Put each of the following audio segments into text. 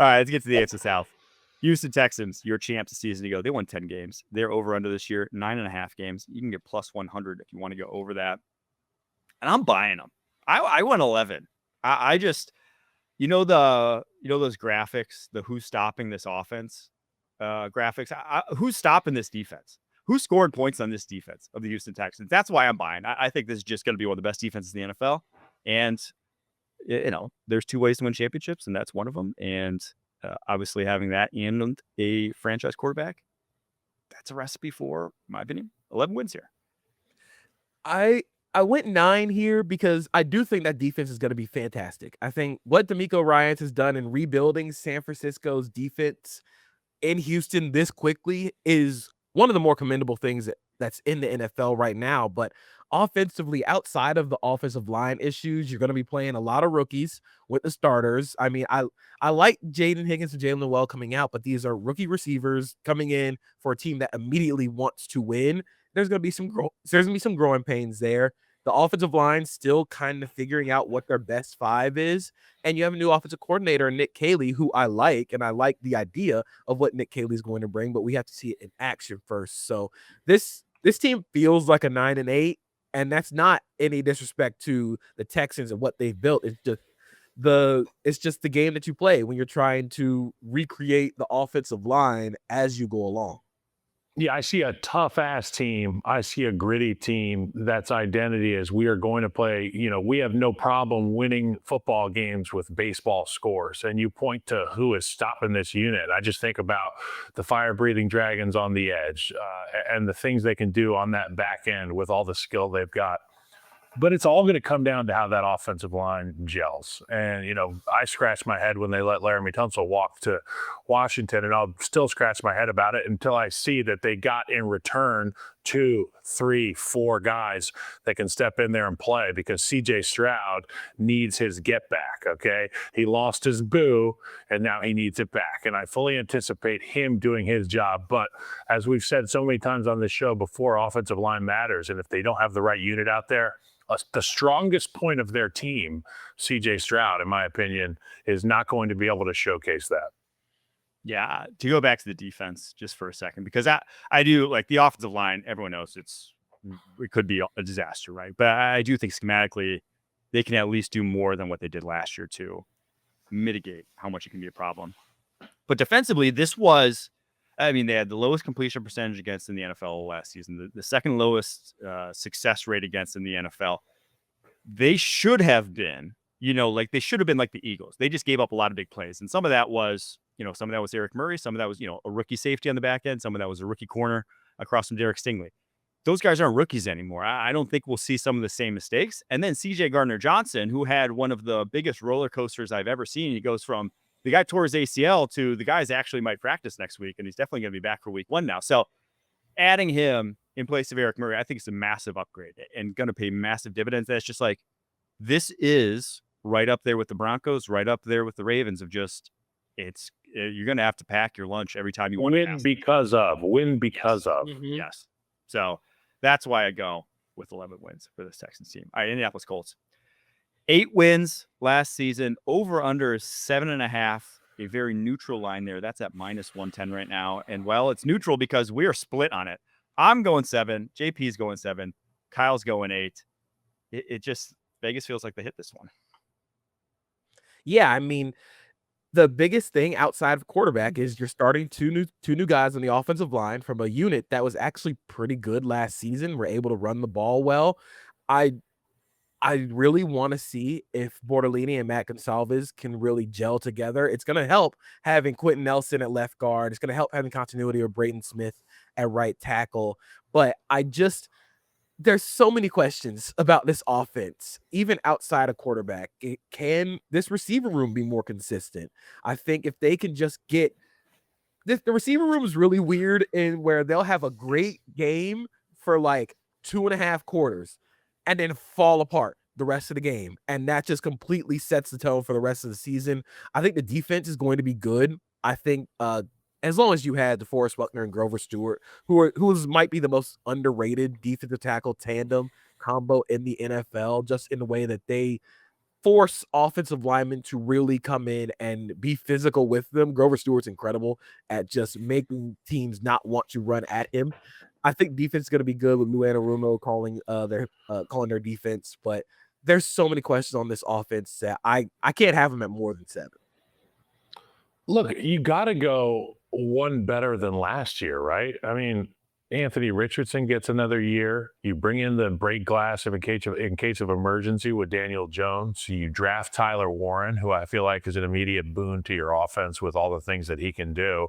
right, let's get to the AFC South. Houston Texans, your champs a season ago. They won 10 games. They're over under this year, 9.5 games. You can get plus 100 if you want to go over that. And I'm buying them. I went 11. I just, those graphics, the who's stopping this offense graphics. Who's stopping this defense? Who scored points on this defense of the Houston Texans? That's why I'm buying. I think this is just going to be one of the best defenses in the NFL. And, there's two ways to win championships, and that's one of them. And obviously having that and a franchise quarterback, that's a recipe for, in my opinion, 11 wins here. I went 9 here because I do think that defense is going to be fantastic. I think what DeMeco Ryans has done in rebuilding San Francisco's defense in Houston this quickly is one of the more commendable things that's in the NFL right now. But offensively, outside of the offensive line issues, you're going to be playing a lot of rookies with the starters. I mean, I like Jaden Higgins and Jalen Noel coming out, but these are rookie receivers coming in for a team that immediately wants to win. There's going to be some growing pains there. The offensive line still kind of figuring out what their best five is. And you have a new offensive coordinator, Nick Caley, who I like, and I like the idea of what Nick Caley is going to bring, but we have to see it in action first. So this team feels like a 9-8, and that's not any disrespect to the Texans and what they've built. It's just the game that you play when you're trying to recreate the offensive line as you go along. Yeah, I see a tough-ass team. I see a gritty team that's identity is we are going to play, we have no problem winning football games with baseball scores. And you point to who is stopping this unit. I just think about the fire-breathing dragons on the edge and the things they can do on that back end with all the skill they've got. But it's all going to come down to how that offensive line gels. And, I scratched my head when they let Laramie Tunsil walk to Washington, and I'll still scratch my head about it until I see that they got in return 2, 3, 4 guys that can step in there and play, because CJ Stroud needs his get back, okay? He lost his boo, and now he needs it back. And I fully anticipate him doing his job. But as we've said so many times on this show before, offensive line matters. And if they don't have the right unit out there, the strongest point of their team, CJ Stroud, in my opinion, is not going to be able to showcase that. Yeah, to go back to the defense just for a second, because I do like the offensive line. Everyone knows it could be a disaster, right? But I do think schematically they can at least do more than what they did last year to mitigate how much it can be a problem. But defensively, they had the lowest completion percentage against in the NFL last season, the second lowest success rate against in the NFL. They should have been, they should have been like the Eagles. They just gave up a lot of big plays. And some of that was, some of that was Eric Murray. Some of that was, a rookie safety on the back end. Some of that was a rookie corner across from Derek Stingley. Those guys aren't rookies anymore. I don't think we'll see some of the same mistakes. And then CJ Gardner-Johnson, who had one of the biggest roller coasters I've ever seen. He goes from the guy tore his ACL to the guys actually might practice next week, and he's definitely going to be back for week 1 now. So adding him in place of Eric Murray, I think it's a massive upgrade and going to pay massive dividends. That's just like, this is right up there with the Broncos, right up there with the Ravens of just, you're going to have to pack your lunch every time you win because of. Mm-hmm. Yes. So that's why I go with 11 wins for this Texans team. All right, Indianapolis Colts. 8 wins last season, over under 7.5, a very neutral line there. That's at minus 110 right now. And it's neutral because we are split on it. I'm going 7. JP's going 7. Kyle's going 8. It just, Vegas feels like they hit this one. Yeah, I mean, the biggest thing outside of quarterback is you're starting two new guys on the offensive line from a unit that was actually pretty good last season. We're able to run the ball well. I really want to see if Bortolini and Matt Gonsalves can really gel together. It's going to help having Quentin Nelson at left guard. It's going to help having continuity of Braden Smith at right tackle. But there's so many questions about this offense, even outside of quarterback. Can this receiver room be more consistent? I think if they can just get the receiver room is really weird in where they'll have a great game for like 2.5 quarters and then fall apart the rest of the game. And that just completely sets the tone for the rest of the season. I think the defense is going to be good. I think as long as you had DeForest Buckner and Grover Stewart, who might be the most underrated defensive tackle tandem combo in the NFL, just in the way that they force offensive linemen to really come in and be physical with them. Grover Stewart's incredible at just making teams not want to run at him. I think defense is going to be good with Lou Anarumo calling their defense, but there's so many questions on this offense that I can't have them at more than 7. Look, you got to go one better than last year, right? I mean, Anthony Richardson gets another year. You bring in the break glass in case of emergency with Daniel Jones. You draft Tyler Warren, who I feel like is an immediate boon to your offense with all the things that he can do.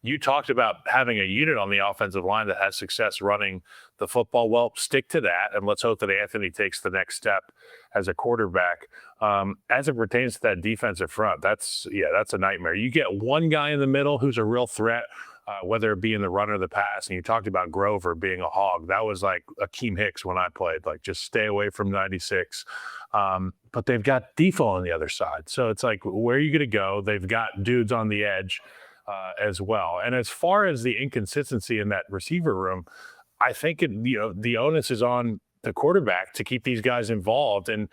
You talked about having a unit on the offensive line that has success running the football. Well, stick to that, and let's hope that Anthony takes the next step as a quarterback. As it pertains to that defensive front, that's a nightmare. You get one guy in the middle who's a real threat, whether it be in the run or the pass. And you talked about Grover being a hog. That was like Akeem Hicks when I played, like just stay away from 96. But they've got Defoe on the other side. So it's like, where are you going to go? They've got dudes on the edge as well. And as far as the inconsistency in that receiver room, I think the onus is on the quarterback to keep these guys involved. And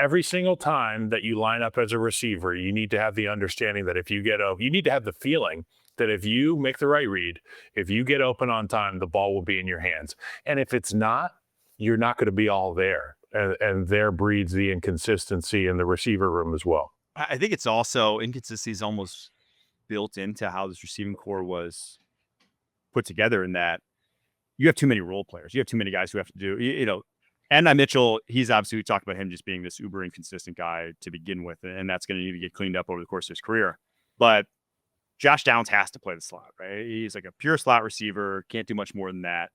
every single time that you line up as a receiver, you need to have the understanding that if you you need to have the feeling that if you make the right read, if you get open on time, the ball will be in your hands. And if it's not, you're not going to be all there. And there breeds the inconsistency in the receiver room as well. I think it's also inconsistency is almost built into how this receiving core was put together, in that you have too many role players. You have too many guys who have to do, and Mitchell, he's obviously, we talked about him just being this uber inconsistent guy to begin with, and that's going to need to get cleaned up over the course of his career. But Josh Downs has to play the slot, right? He's like a pure slot receiver, can't do much more than that.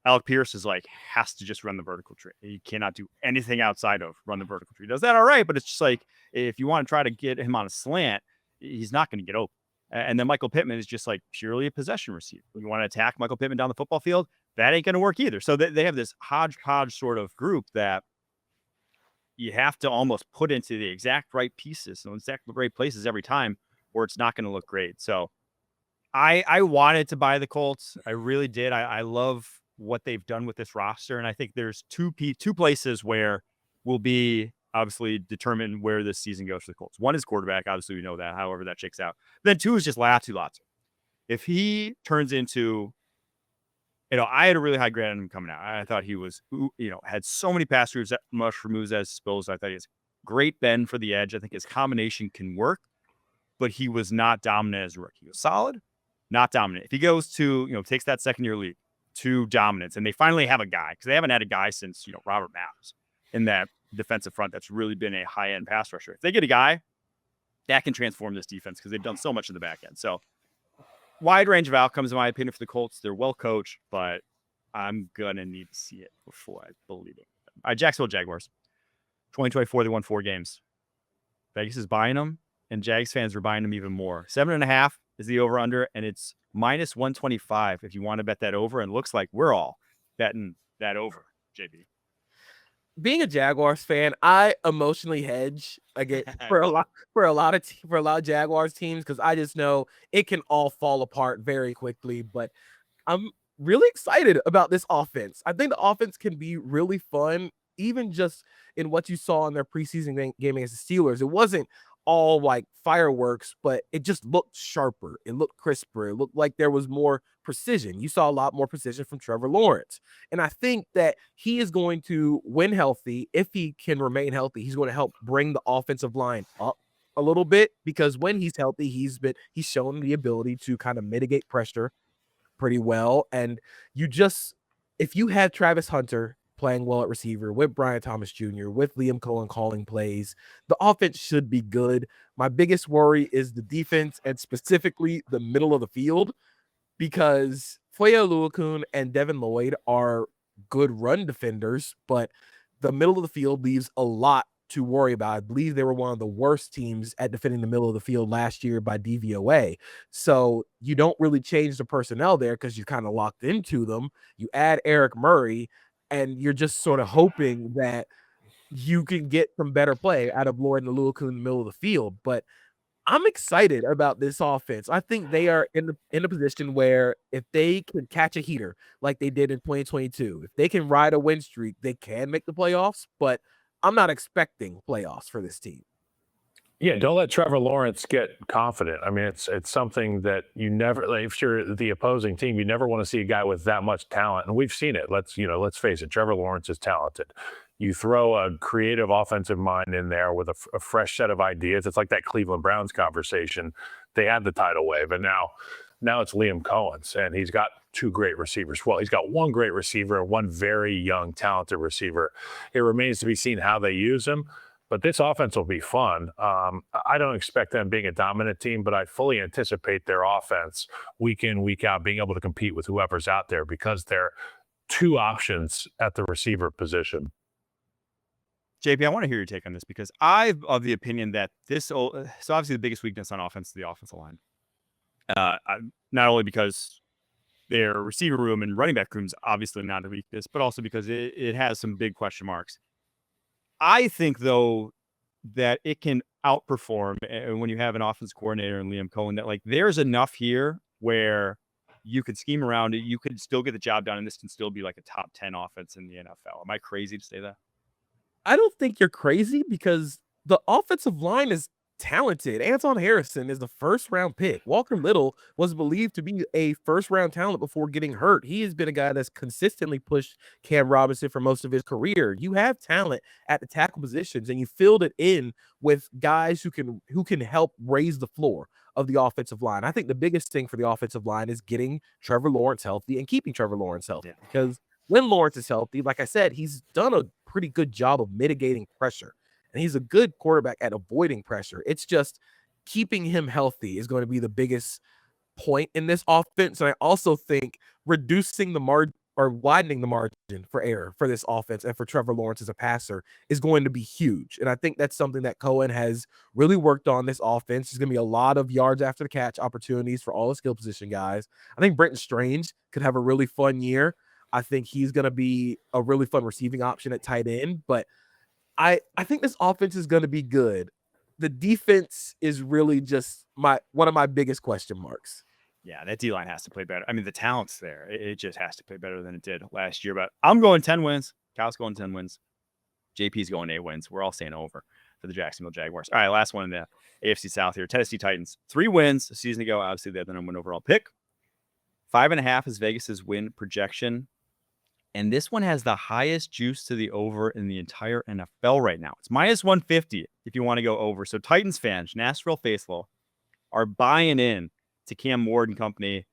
Alec Pierce is has to just run the vertical tree. He cannot do anything outside of run the vertical tree. He does that all right, but it's just like, if you want to try to get him on a slant, he's not going to get open. And then Michael Pittman is just purely a possession receiver. When you want to attack Michael Pittman down the football field, that ain't going to work either. So they have this hodgepodge sort of group that you have to almost put into the exact right pieces, so exact right places every time, or it's not going to look great. So I wanted to buy the Colts. I really did. I love what they've done with this roster. And I think there's two places where we'll be obviously determine where this season goes for the Colts. One is quarterback. Obviously, we know that, however that shakes out. Then 2 is just Latu. If he turns into, I had a really high grade on him coming out. I thought he was, had so many pass rush moves as disposed. I thought he has great bend for the edge. I think his combination can work, but he was not dominant as a rookie. He was solid, not dominant. If he goes to, takes that second-year leap to dominance, and they finally have a guy, because they haven't had a guy since, Robert Mathis in that defensive front that's really been a high-end pass rusher. If they get a guy, that can transform this defense, because they've done so much in the back end. So wide range of outcomes, in my opinion, for the Colts. They're well coached, but I'm going to need to see it before I believe it. All right, Jacksonville Jaguars. 2024, they won 4 games. Vegas is buying them, and Jags fans are buying them even more. 7.5 is the over-under, and it's minus 125 if you want to bet that over. And it looks like we're all betting that over, JB. Being a Jaguars fan, I emotionally hedge again for a lot of Jaguars teams, because I just know it can all fall apart very quickly. But I'm really excited about this offense. I think the offense can be really fun, even just in what you saw in their preseason game against the Steelers. It wasn't all fireworks, but it just looked sharper. It looked crisper. It looked like there was more precision. You saw a lot more precision from Trevor Lawrence. And I think that he is going to, when healthy, if he can remain healthy, he's going to help bring the offensive line up a little bit, because when he's healthy, he's shown the ability to kind of mitigate pressure pretty well. And if you had Travis Hunter playing well at receiver, with Brian Thomas Jr., with Liam Cohen calling plays, the offense should be good. My biggest worry is the defense, and specifically the middle of the field, because Foye Oluokun and Devin Lloyd are good run defenders, but the middle of the field leaves a lot to worry about. I believe they were one of the worst teams at defending the middle of the field last year by DVOA. So you don't really change the personnel there, because you're kind of locked into them. You add Eric Murray, and you're just sort of hoping that you can get some better play out of Lloyd and Oluokun in the middle of the field. But I'm excited about this offense. I think they are in a position where if they can catch a heater like they did in 2022, if they can ride a win streak, they can make the playoffs. But I'm not expecting playoffs for this team. Yeah, don't let Trevor Lawrence get confident. I mean, it's something that you never, like, if you're the opposing team, you never want to see a guy with that much talent. And we've seen it. Let's face it. Trevor Lawrence is talented. You throw a creative offensive mind in there with a fresh set of ideas. It's like that Cleveland Browns conversation. They had the tidal wave, and now it's Liam Cohen's, and he's got two great receivers. Well, he's got one great receiver and one very young, talented receiver. It remains to be seen how they use him. But this offense will be fun. I don't expect them being a dominant team, but I fully anticipate their offense week in, week out, being able to compete with whoever's out there because they're two options at the receiver position. JP, I want to hear your take on this because I'm of the opinion that so obviously the biggest weakness on offense is the offensive line. Not only because their receiver room and running back room is obviously not a weakness, but also because it has some big question marks. I think, though, that it can outperform when you have an offense coordinator and Liam Cohen, that like there's enough here where you could scheme around it. You could still get the job done, and this can still be like a top 10 offense in the NFL. Am I crazy to say that? I don't think you're crazy because the offensive line is talented. Anton Harrison is the first-round pick. Walker Little was believed to be a first-round talent before getting hurt. He has been a guy that's consistently pushed Cam Robinson for most of his career. You have talent at the tackle positions, and you filled it in with guys who can help raise the floor of the offensive line. I think the biggest thing for the offensive line is getting Trevor Lawrence healthy and keeping Trevor Lawrence healthy. Because when Lawrence is healthy, like I said, he's done a pretty good job of mitigating pressure. And he's a good quarterback at avoiding pressure. It's just keeping him healthy is going to be the biggest point in this offense. And I also think reducing the margin or widening the margin for error for this offense and for Trevor Lawrence as a passer is going to be huge. And I think that's something that Cohen has really worked on this offense. There's going to be a lot of yards after the catch opportunities for all the skill position guys. I think Brenton Strange could have a really fun year. I think he's going to be a really fun receiving option at tight end, but I think this offense is going to be good. The defense is really just one of my biggest question marks. Yeah, that D-line has to play better. I mean, the talent's there. It just has to play better than it did last year. But I'm going 10 wins. Kyle's going 10 wins. JP's going 8 wins. We're all staying over for the Jacksonville Jaguars. All right, last one in the AFC South here. Tennessee Titans. 3 wins a season ago. Obviously, they had the number 1 overall pick. 5.5 is Vegas's win projection. And this one has the highest juice to the over in the entire NFL right now. It's minus 150 if you want to go over. So Titans fans, Nashville faithful, are buying in to Cam Ward and company.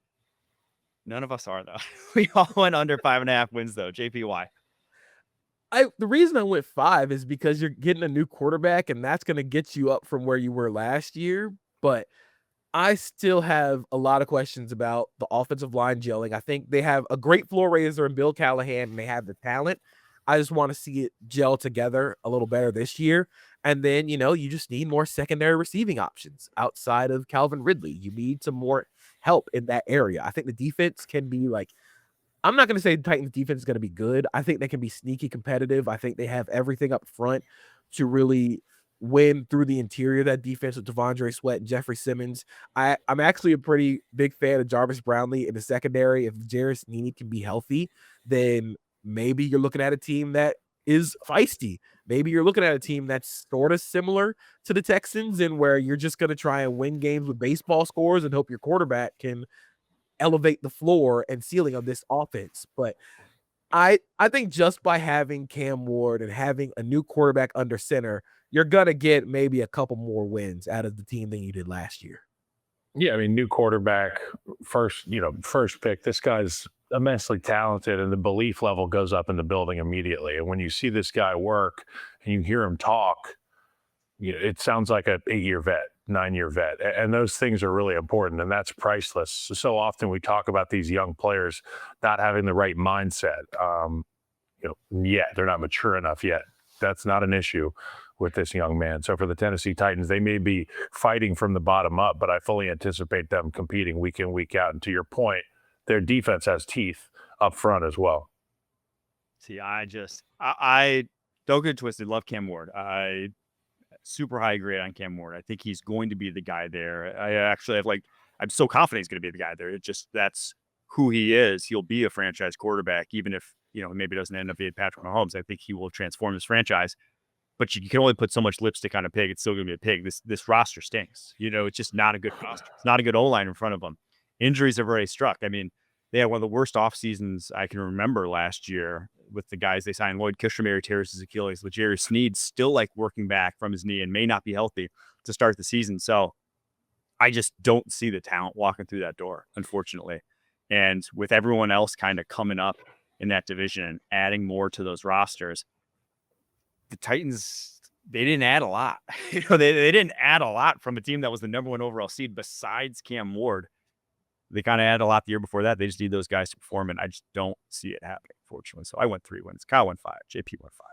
None of us are, though. We all went under 5.5 wins, though. JP, why? The reason I went 5 is because you're getting a new quarterback, and that's going to get you up from where you were last year. But I still have a lot of questions about the offensive line gelling. I think they have a great floor raiser in Bill Callahan, and they have the talent. I just want to see it gel together a little better this year. And then, you just need more secondary receiving options outside of Calvin Ridley. You need some more help in that area. I think the defense can be I'm not going to say the Titans defense is going to be good. I think they can be sneaky competitive. I think they have everything up front to really win through the interior of that defense with Devondre Sweat and Jeffrey Simmons. I'm actually a pretty big fan of Jarvis Brownlee in the secondary. If Jarvis Nini can be healthy, then maybe you're looking at a team that is feisty. Maybe you're looking at a team that's sort of similar to the Texans and where you're just going to try and win games with baseball scores and hope your quarterback can elevate the floor and ceiling of this offense. But I think just by having Cam Ward and having a new quarterback under center, you're going to get maybe a couple more wins out of the team than you did last year. Yeah, I mean, new quarterback, first pick. This guy's immensely talented, and the belief level goes up in the building immediately. And when you see this guy work and you hear him talk, it sounds like an 8-year vet, 9-year vet. And those things are really important, and that's priceless. So often we talk about these young players not having the right mindset. They're not mature enough yet. That's not an issue with this young man. So for the Tennessee Titans, they may be fighting from the bottom up, but I fully anticipate them competing week in, week out. And to your point, their defense has teeth up front as well. See, I don't get twisted. Love Cam Ward. I super high grade on Cam Ward. I think he's going to be the guy there. I actually I'm so confident he's going to be the guy there. That's who he is. He'll be a franchise quarterback, even if, maybe doesn't end up being Patrick Mahomes. I think he will transform his franchise. but you can only put so much lipstick on a pig. It's still going to be a pig. This roster stinks. It's just not a good roster. It's not a good O-line in front of them. Injuries have already struck. I mean, they had one of the worst off seasons I can remember last year with the guys they signed. Lloyd Kishimary tears his Achilles. L'Jarius Sneed still working back from his knee and may not be healthy to start the season. So I just don't see the talent walking through that door, unfortunately. And with everyone else kind of coming up in that division and adding more to those rosters, the Titans, they didn't add a lot. They didn't add a lot from a team that was the number 1 overall seed besides Cam Ward. They kind of added a lot the year before that. They just need those guys to perform, and I just don't see it happening, fortunately. So I went 3 wins. Kyle went 5. JP went 5.